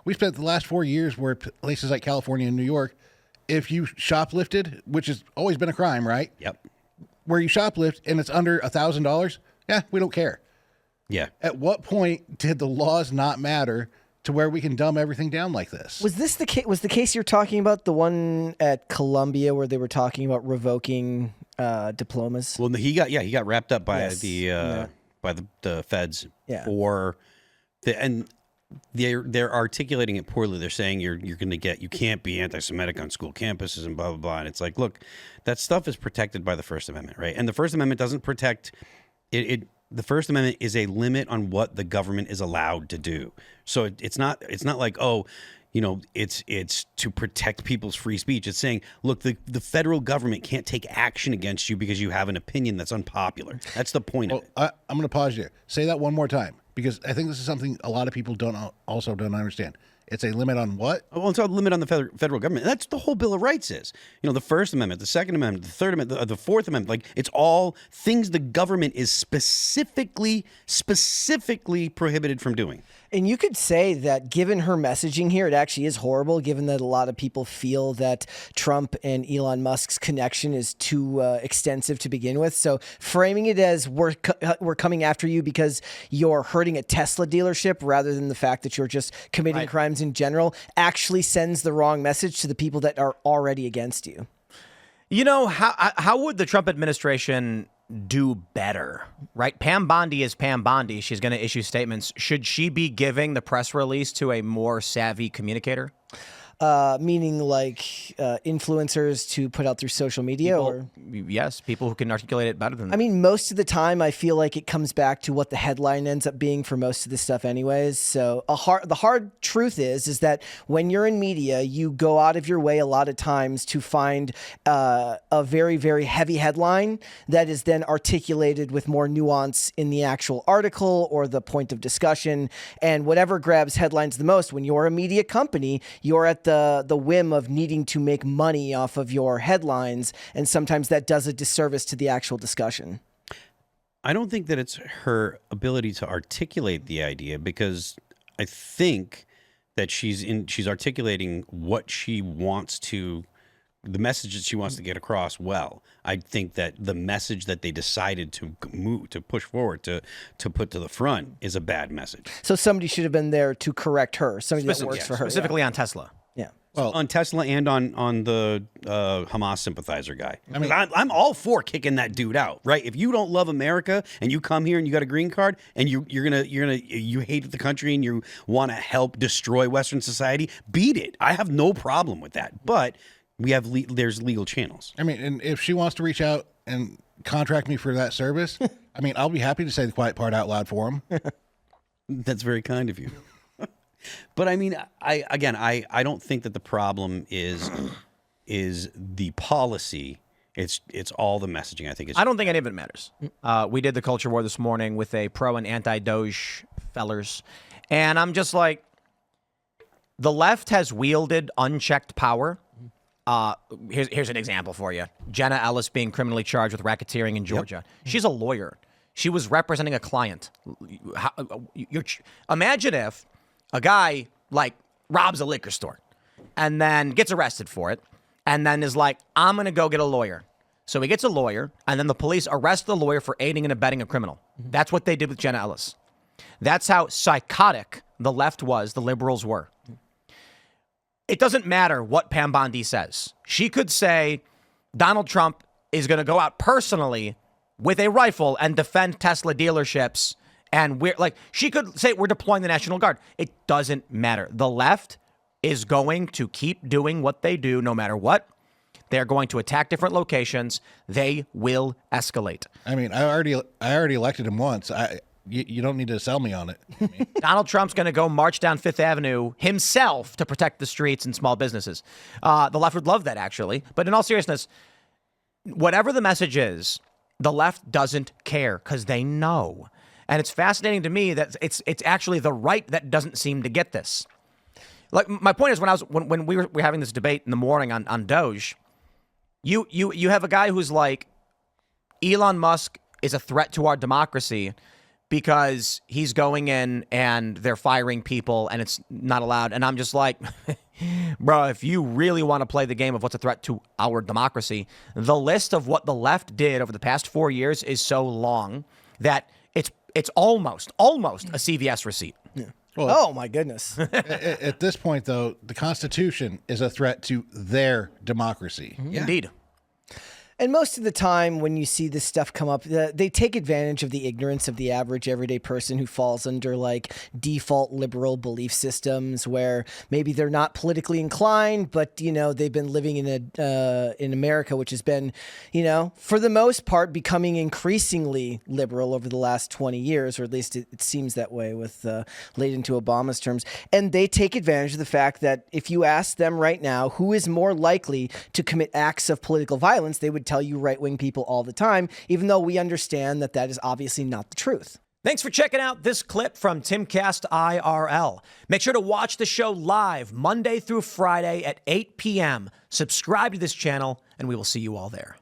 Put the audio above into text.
We spent the last 4 years where places like California and New York, if you shoplifted, which has always been a crime, right? Yep. Where you shoplift and it's under $1,000, yeah, we don't care. Yeah. At what point did the laws not matter to where we can dumb everything down like this? Was this the case? Was the case you're talking about the one at Columbia where they were talking about revoking diplomas? Well, he got wrapped up by the feds for they're articulating it poorly. They're saying you can't be anti-Semitic on school campuses and blah blah blah. And it's like, look, that stuff is protected by the First Amendment, right? And the First Amendment doesn't protect it. The First Amendment is a limit on what the government is allowed to do. So it's not like, it's to protect people's free speech. It's saying, look, the federal government can't take action against you because you have an opinion that's unpopular. That's the point of it. I'm going to pause you. Say that one more time, because I think this is something a lot of people don't understand. It's a limit on what? Well, it's a limit on the federal government. That's the whole Bill of Rights is. The First Amendment, the Second Amendment, the Third Amendment, the Fourth Amendment. Like, it's all things the government is specifically prohibited from doing. And you could say that given her messaging here, it actually is horrible, given that a lot of people feel that Trump and Elon Musk's connection is too extensive to begin with. So framing it as we're coming after you because you're hurting a Tesla dealership rather than the fact that you're just committing crimes in general actually sends the wrong message to the people that are already against you. How would the Trump administration do better, right? Pam Bondi is Pam Bondi. She's going to issue statements. Should she be giving the press release to a more savvy communicator? Meaning like influencers to put out through social media? Yes, people who can articulate it better than that. I mean, most of the time, I feel like it comes back to what the headline ends up being for most of this stuff anyways. So the hard truth is that when you're in media, you go out of your way a lot of times to find a very, very heavy headline that is then articulated with more nuance in the actual article or the point of discussion. And whatever grabs headlines the most, when you're a media company, you're at the whim of needing to make money off of your headlines, and sometimes that does a disservice to the actual discussion. I don't think that it's her ability to articulate the idea, because I think that she's articulating what she wants to, the message that she wants to get across well. I think that the message that they decided to push forward, to put to the front is a bad message. So somebody should have been there to correct her, somebody that works for her. Specifically on Tesla. Yeah. Well, on Tesla and on the Hamas sympathizer guy. I mean, I'm all for kicking that dude out, right? If you don't love America and you come here and you got a green card and you hate the country and you want to help destroy Western society, beat it. I have no problem with that. But there's legal channels. I mean, and if she wants to reach out and contract me for that service, I mean, I'll be happy to say the quiet part out loud for him. That's very kind of you. But I mean, I don't think that the problem is the policy. It's all the messaging. I don't think any of it matters. We did the culture war this morning with a pro and anti-Doge fellers, and I'm just like, the left has wielded unchecked power. Here's an example for you: Jenna Ellis being criminally charged with racketeering in Georgia. Yep. She's a lawyer. She was representing a client. Imagine if a guy like robs a liquor store and then gets arrested for it and then is like, I'm going to go get a lawyer. So he gets a lawyer, and then the police arrest the lawyer for aiding and abetting a criminal. Mm-hmm. That's what they did with Jenna Ellis. That's how psychotic the left was, the liberals were. It doesn't matter what Pam Bondi says. She could say Donald Trump is going to go out personally with a rifle and defend Tesla dealerships. And she could say we're deploying the National Guard. It doesn't matter. The left is going to keep doing what they do no matter what. They're going to attack different locations. They will escalate. I mean, I already elected him once. You don't need to sell me on it. Donald Trump's going to go march down Fifth Avenue himself to protect the streets and small businesses. The left would love that, actually. But in all seriousness, whatever the message is, the left doesn't care because they know. And it's fascinating to me that it's actually the right that doesn't seem to get this. Like, my point is, when we were having this debate in the morning on Doge, you have a guy who's like, Elon Musk is a threat to our democracy because he's going in and they're firing people and it's not allowed. And I'm just like, bro, if you really want to play the game of what's a threat to our democracy, the list of what the left did over the past 4 years is so long that it's almost a CVS receipt. Well, Oh my goodness. at this point, though, the Constitution is a threat to their democracy. Indeed. And most of the time when you see this stuff come up, they take advantage of the ignorance of the average everyday person who falls under like default liberal belief systems where maybe they're not politically inclined, but, you know, they've been living in America, which has been, you know, for the most part, becoming increasingly liberal over the last 20 years, or at least it seems that way with late into Obama's terms. And they take advantage of the fact that if you ask them right now who is more likely to commit acts of political violence, they would tell you right-wing people all the time, even though we understand that that is obviously not the truth. Thanks for checking out this clip from Timcast IRL. Make sure to watch the show live Monday through Friday at 8 p.m. Subscribe to this channel, and we will see you all there.